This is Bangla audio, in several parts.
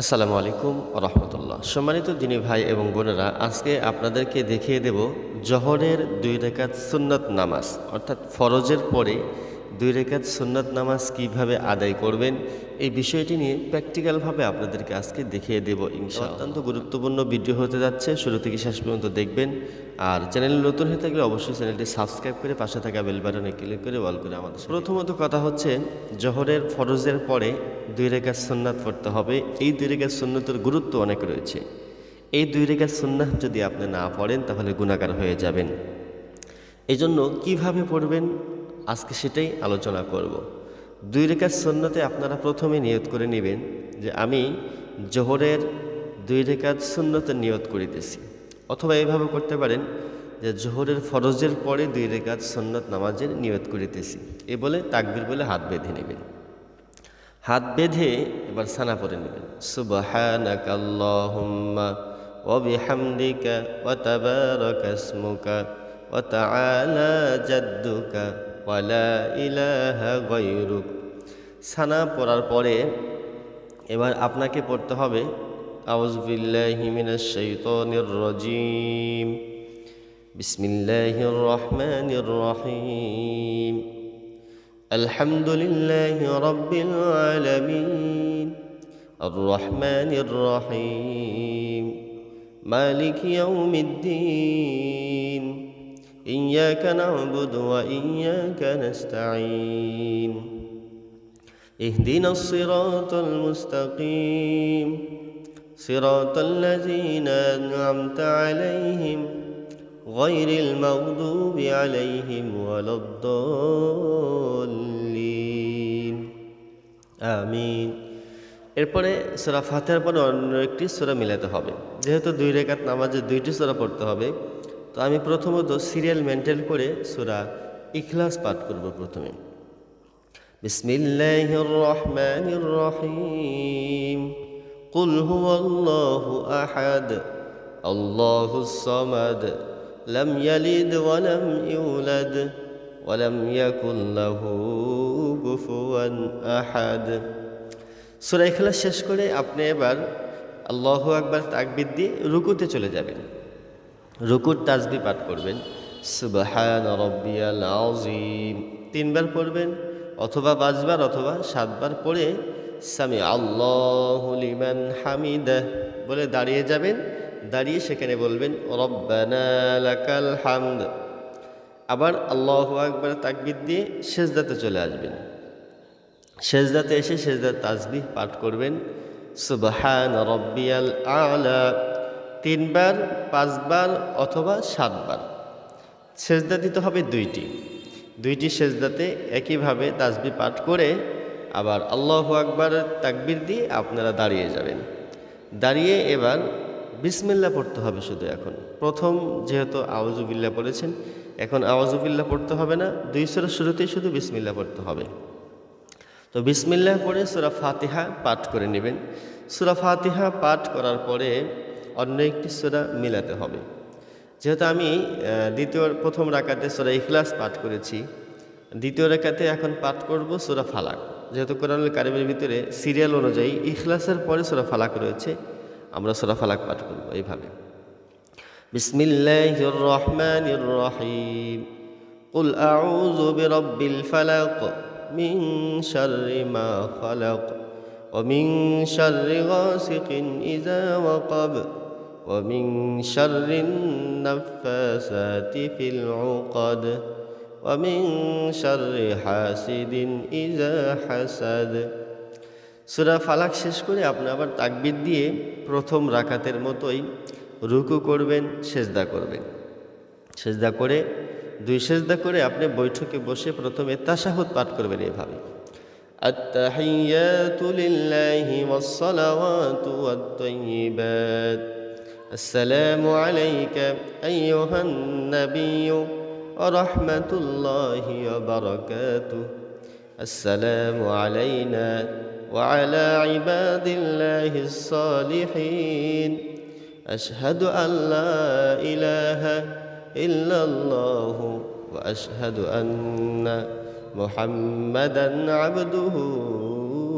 আসসালামু আলাইকুম রহমতুল্লাহ। সম্মানিত দিনী ভাই এবং বোনেরা, আজকে আপনাদেরকে দেখিয়ে দেব জহরের 2 রাকাত সুন্নত নামাজ, অর্থাৎ ফরজের পরে 2 রাকাত সুন্নত নামাজ কিভাবে আদায় করবেন, এই বিষয়টি নিয়ে প্র্যাকটিক্যালভাবে আপনাদেরকে আজকে দেখিয়ে দেব ইনশাআল্লাহ। অত্যন্ত গুরুত্বপূর্ণ ভিডিও হতে যাচ্ছে, শুরু থেকে শেষ পর্যন্ত দেখবেন। আর চ্যানেলে নতুন হয়ে থাকলে অবশ্যই চ্যানেলটি সাবস্ক্রাইব করে পাশে থাকা বেল বাটনে ক্লিক করে অল করে আমাদের প্রথমত কথা হচ্ছে, জহরের ফরজের পরে 2 রাকাত সুন্নাত পড়তে হবে। এই 2 রাকাত সুন্নতের গুরুত্ব অনেক রয়েছে। এই 2 রাকাত সুন্নাত যদি আপনি না পড়েন তাহলে গুনাহগার হয়ে যাবেন। এই জন্য কীভাবে পড়বেন আজকে সেটাই আলোচনা করব। 2 রাকাত সুন্নতে আপনারা প্রথমে নিয়ত করে নেবেন যে আমি জোহরের 2 রাকাত সুন্নতের নিয়ত করিতেছি, অথবা এইভাবে করতে পারেন যে জোহরের ফরজের পরে 2 রাকাত সুন্নত নামাজের নিয়ত করিতেছি, এ বলে তাকবীর বলে হাত বেঁধে নেবেন। হাত বেঁধে এবার সানা পড়ে নেবেন, সুবহানাকা আল্লাহুম্মা ওয়া বিহামদিকা ওয়া তাবারাকা ইসমুকা ওয়া তাআলা জাদ্দুকা ওয়া লা ইলাহা গায়রুক। সানা পড়ার পরে এবার আপনাকে পড়তে হবে আউযু বিল্লাহি মিনাশ শাইতানির রাজীম, বিসমিল্লাহির রহমানির রহিম, আলহামদুলিল্লাহি রাব্বিল আলামিন, আর রহমানির রহিম, মালিকি ইয়াউমিদ্দিন, ইয়াকা না'বুদু ওয়া ইয়াকা নাস্তাঈন, ইহদিনাস সিরাতাল মুস্তাকিম, সিরাতাল লাযীনা আন'আমতা আলাইহিম গায়রিল মাগদুবি আলাইহিম ওয়ালাদ-দাল্লিন, আমিন। এরপরে সূরা ফাতিহার পরে অন্য একটি সূরা মিলাতে হবে। যেহেতু 2 রাকাত নামাজে 2টি সূরা পড়তে হবে, তো আমি প্রথমত সিরিয়াল মেনটেন করে সূরা ইখলাস পাঠ করব। প্রথমে বিসমিল্লাহির রহমানির রহিম, কুল হুয়াল্লাহু আহাদ, আল্লাহুস সামাদ, লাম ইয়ালিদ ওয়া লাম ইউলাদ ওয়া লাম ইয়াকুল লাহু কুফুয়ান আহাদ। সূরা ইখলাস শেষ করে আপনি এবার আল্লাহু আকবার তাকবীর দিয়ে রুকুতে চলে যাবেন। রুকুর তাসবিহ পাঠ করবেন, সুবহানা রাব্বিয়াল আযীম 3 বার পড়বেন, অথবা 5 বার অথবা 7 বার পড়ে সামি আল্লাহু লিমান হামিদাহ বলে দাঁড়িয়ে যাবেন। দাঁড়িয়ে সেখানে বলবেন রব্বানা লাকাল হামদ। আবার আল্লাহু আকবার তাকবীর দিয়ে সেজদাতে চলে আসবেন। সেজদাতে এসে সেজদার তাসবিহ পাঠ করবেন, সুবহানা রাব্বিয়াল আ'লা 3 বার, 5 বার অথবা 7 বার। সেজদা দিতে হবে 2টি সেজদাতে একইভাবে তাসবিহ পাঠ করে আবার আল্লাহু আকবার তাকবীর দিয়ে আপনারা দাঁড়িয়ে যাবেন। দাঁড়িয়ে এবার বিসমিল্লাহ পড়তে হবে শুধু। এখন প্রথম যেহেতু আউযু বিল্লাহ পড়েছেন, এখন আউযু বিল্লাহ পড়তে হবে না, 2 সূরার শুরুতেই শুধু বিসমিল্লাহ পড়তে হবে। তো বিসমিল্লাহ পড়ে সূরা ফাতিহা পাঠ করে নেবেন। সূরা ফাতিহা পাঠ করার পরে অন্য একটি সূরা মিলাতে হবে। যেহেতু আমি প্রথম রাকাতে সূরা ইখলাস পাঠ করেছি, দ্বিতীয় রাকাতে এখন পাঠ করব সূরা ফালাক। যেহেতু কোরআনুল কারীমের ভিতরে সিরিয়াল অনুযায়ী ইখলাসের পরে সূরা ফালাক রয়েছে, আমরা সূরা ফালাক পাঠ করব এইভাবে, বিসমিল্লাহির রহমানির রহিম, কুল আউযু বিরাব্বিল ফালাক মিন শাররি মা খালাক ওয়া মিন শাররি গাসিকিন ইযা ওয়াকাব ওয়া মিন শাররিন নাফাসাতি ফিল উকাদ ওয়া মিন শাররি হাসিদিন ইযা হাসাদ। সূরা ফালাক শেষ করে আপনি আবার তাকবীর দিয়ে প্রথম রাকাতের মতোই রুকু করবেন, সেজদা করবেন। সেজদা করে 2 সেজদা করে আপনি বৈঠকে বসে প্রথমে তাশাহুদ পাঠ করবেন এভাবে, আত-তাহিয়াতু লিল্লাহি ওয়াস-সালাওয়াতু ওয়াত-তাইয়্যিবাত, আসসালামু আলাইকা আইয়ুহান নাবিয়্যু ওয়া রাহমাতুল্লাহি ওয়া বারাকাতুহু, আসসালামু আলাইনা ওয়া আলা ইবাদিল্লাহিস সালিহিন, আশহাদু আল্লা ইলাহা ইল্লাল্লাহু ওয়া আশহাদু আন্না মুহাম্মাদান আবদুহু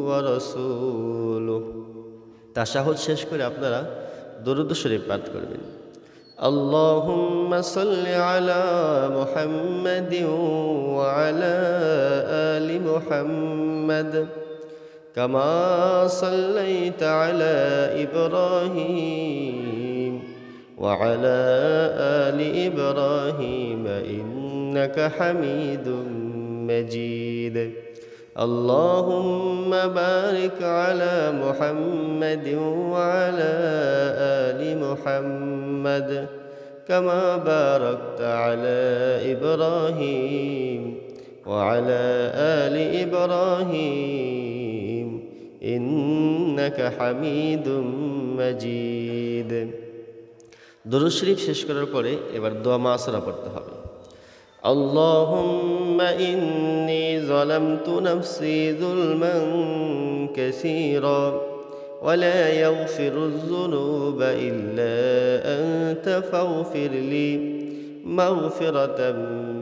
ওয়া রাসূলুহু। তাশাহুদ শেষ করে আপনারা দরুদ শরীফ পাঠ করবেন। আল্লাহুম্মা সাল্লি আলা মুহাম্মাদিন ওয়া আলা আলি মুহাম্মাদ কামা সাল্লাইতা আলা ইব্রাহিম ওয়া আলা আলি ইব্রাহিম ইন্নাকা হামিদুম মাজিদ। اللهم بارك على محمد وعلى آل محمد كما باركت على إبراهيم وعلى آل إبراهيم إنك حميد مجيد। দুরূদ শরীফ শেষ করার পরে এবার দোয়া মাসুরা পড়তে হবে। اللهم إني ظلمت نفسي ظلما كثيرا ولا يغفر الذنوب إلا أنت فاغفر لي مغفرة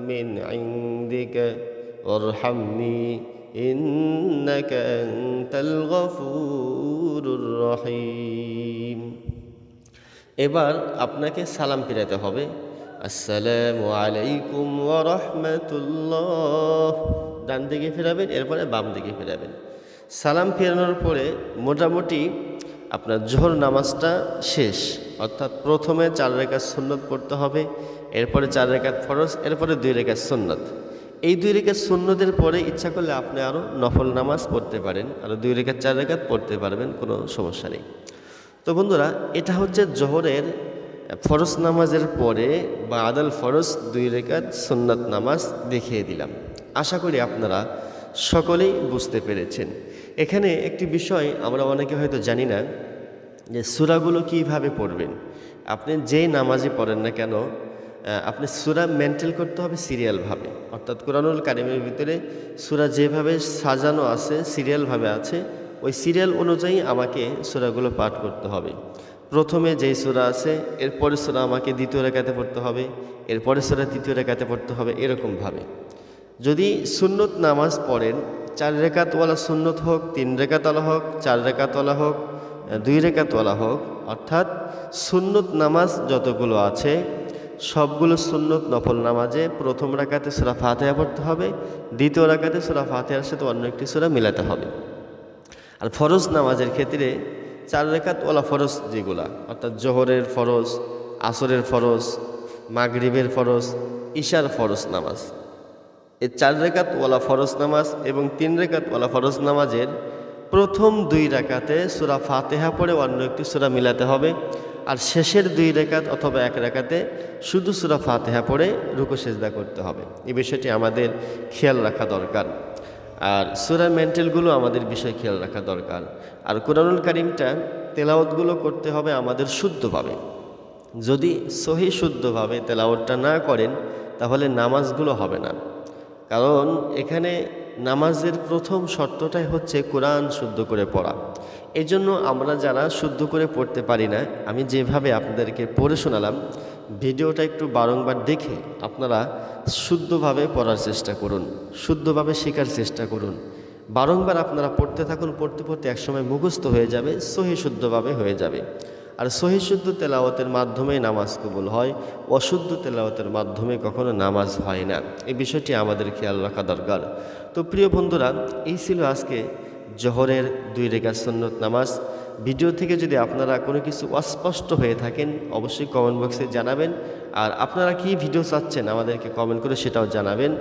من عندك وارحمني إنك أنت الغفور الرحيم। এবার আপনাকে সালাম ফিরাতে হবে। আসসালামু আলাইকুম ওয়া রাহমাতুল্লাহ, ডান দিকে ফেরাবেন, এরপরে বাম দিকে ফেরাবেন। সালাম ফেরানোর পরে মোটামুটি আপনার জোহর নামাজটা শেষ, অর্থাৎ প্রথমে 4 রাকাত সুন্নত পড়তে হবে, এরপরে 4 রাকাত ফরজ, এরপরে 2 রাকাত সুন্নত। এই 2 রাকাত সুন্নতের পরে ইচ্ছা করলে আপনি আরও নফল নামাজ পড়তে পারেন, আরও 2 রাকাত 4 রাকাত পড়তে পারবেন, কোনো সমস্যা নেই। তো বন্ধুরা, এটা হচ্ছে জোহরের ফরজ নামাজের পরে বা আদাল ফরজ 2 রাকাত সুন্নাত নামাজ দেখিয়ে দিলাম। আশা করি আপনারা সকলেই বুঝতে পেরেছেন। এখানে একটি বিষয় আমরা অনেকে হয়তো জানি না, যে সূরাগুলো কিভাবে পড়বেন। আপনি যেই নামাজই পড়েন না কেন, আপনি সূরা মেনটেন করতে হবে সিরিয়ালভাবে, অর্থাৎ কোরআনুল কারিমের ভিতরে সূরা যেভাবে সাজানো আছে, সিরিয়ালভাবে আছে, ওই সিরিয়াল অনুযায়ী আমাকে সূরাগুলো পাঠ করতে হবে। প্রথমে যেই সূরা আছে এরপরে সূরা আমাকে দ্বিতীয় রাকাতে পড়তে হবে, এরপরে সূরা তৃতীয় রাকাতে পড়তে হবে, এরকমভাবে। যদি সুন্নত নামাজ পড়েন, 4 রাকাতওয়ালা সুন্নত হোক, 3 রাকাতওয়ালা হোক, 4 রাকাতওয়ালা হোক, 2 রাকাতওয়ালা হোক, অর্থাৎ সুন্নত নামাজ যতগুলো আছে সবগুলো সুন্নত নফল নামাজে প্রথম রাকাতে সূরা ফাতিহা পড়তে হবে, দ্বিতীয় রাকাতে সূরা ফাতিহার সাথে অন্য একটি সূরা মিলাতে হবে। আর ফরজ নামাজের ক্ষেত্রে 4 রাকাতওয়ালা ফরজ যেগুলা, অর্থাৎ জোহরের ফরজ, আসরের ফরজ, মাগরিবের ফরজ, ইশার ফরজ নামাজ, এই 4 রাকাতওয়ালা ফরজ নামাজ এবং 3 রাকাতওয়ালা ফরজ নামাজের প্রথম 2 রাকাতে সূরা ফাতিহা পড়ে অন্য একটি সূরা মিলাতে হবে, আর শেষের 2 রাকাত অথবা 1 রাকাতে শুধু সূরা ফাতিহা পড়ে রুকু সিজদা করতে হবে। এই বিষয়টি আমাদের খেয়াল রাখা দরকার। আর সূরা মেন্টালগুলো আমাদের বিষয় খেয়াল রাখা দরকার। আর কোরআনুল কারীমটা তেলাওয়াতগুলো করতে হবে আমাদের শুদ্ধভাবে। যদি সহি শুদ্ধভাবে তেলাওয়াতটা না করেন তাহলে নামাজগুলো হবে না। কারণ এখানে নামাজের প্রথম শর্তটাই হচ্ছে কোরআন শুদ্ধ করে পড়া। এই জন্য আমরা যারা শুদ্ধ করে পড়তে পারি না, আমি যেভাবে আপনাদেরকে পড়ে শোনালাম, ভিডিওটা একটু বারংবার দেখে আপনারা শুদ্ধভাবে পড়ার চেষ্টা করুন, শুদ্ধভাবে শেখার চেষ্টা করুন। বারংবার আপনারা পড়তে থাকুন, পড়তে পড়তে একসময় মুখস্থ হয়ে যাবে, সহি শুদ্ধভাবে হয়ে যাবে। আর সহি শুদ্ধ তেলাওয়াতের মাধ্যমে নামাজ কবুল হয়, অশুদ্ধ তেলাওয়াতের মাধ্যমে কখনো নামাজ হয় না। এই বিষয়টি আমাদের খেয়াল রাখা দরকার। তো প্রিয় বন্ধুরা, এই ছিল আজকে জোহরের 2 রাকাত সুন্নত নামাজ। ভিডিও থেকে যদি আপনারা কোনো কিছু অস্পষ্ট হয়ে থাকেন অবশ্যই কমেন্ট বক্সে জানাবেন। আর আপনারা কি ভিডিও চাচ্ছেন আমাদেরকে কমেন্ট করে সেটাও জানাবেন।